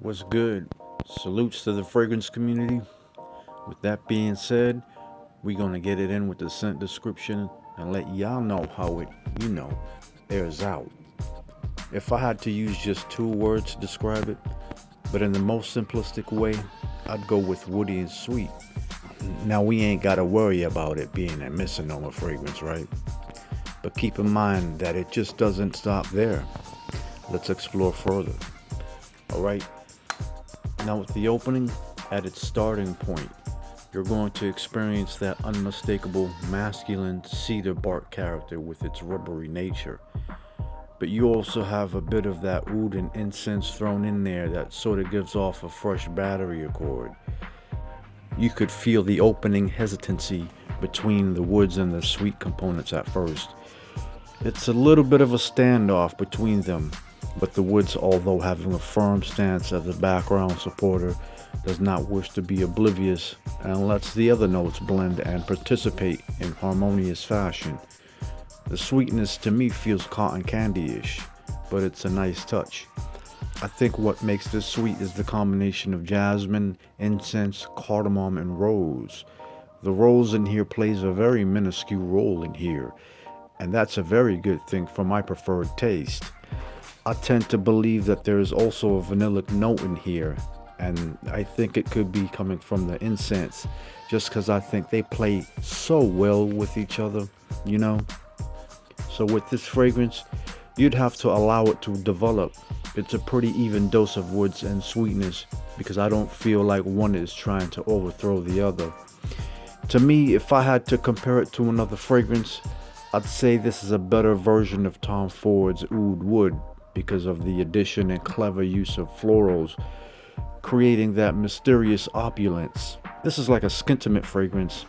What's good? Salutes to the fragrance community. With that being said, we're gonna get it in with the scent description and let y'all know how it, airs out. If I had to use just two words to describe it, but in the most simplistic way, I'd go with woody and sweet. Now we ain't gotta worry about it being a misnomer fragrance, right? But keep in mind that it just doesn't stop there. Let's explore further. Alright, now with the opening, at its starting point, you're going to experience that unmistakable masculine cedar bark character with its rubbery nature. But you also have a bit of that oud and incense thrown in there that sort of gives off a fresh battery accord. You could feel the opening hesitancy between the woods and the sweet components at first. It's a little bit of a standoff between them, but the woods, although having a firm stance as a background supporter, does not wish to be oblivious and lets the other notes blend and participate in harmonious fashion. The sweetness to me feels cotton candy-ish, but it's a nice touch. I think what makes this sweet is the combination of jasmine, incense, cardamom, and rose. The rose in here plays a very minuscule role in here, and that's a very good thing for my preferred taste. I tend to believe that there is also a vanillic note in here, and I think it could be coming from the incense, just because I think they play so well with each other, you know? So with this fragrance, you'd have to allow it to develop. It's a pretty even dose of woods and sweetness, because I don't feel like one is trying to overthrow the other. To me, if I had to compare it to another fragrance, I'd say this is a better version of Tom Ford's Oud Wood because of the addition and clever use of florals, creating that mysterious opulence. This is like a skintimate fragrance.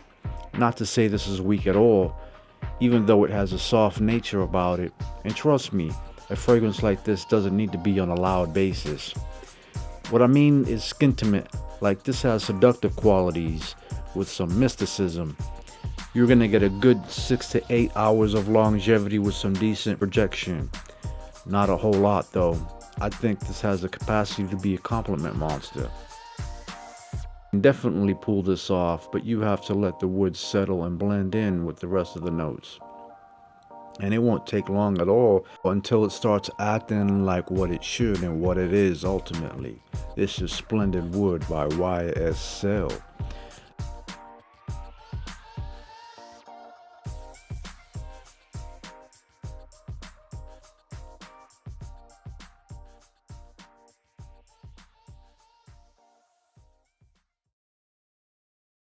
Not to say this is weak at all, even though it has a soft nature about it. And trust me, a fragrance like this doesn't need to be on a loud basis. What I mean is skintimate, like this has seductive qualities with some mysticism. You're gonna get a good 6 to 8 hours of longevity with some decent projection. Not a whole lot though. I think this has the capacity to be a compliment monster. You can definitely pull this off, but you have to let the wood settle and blend in with the rest of the notes. And it won't take long at all until it starts acting like what it should and what it is ultimately. This is Splendid Wood by YSL.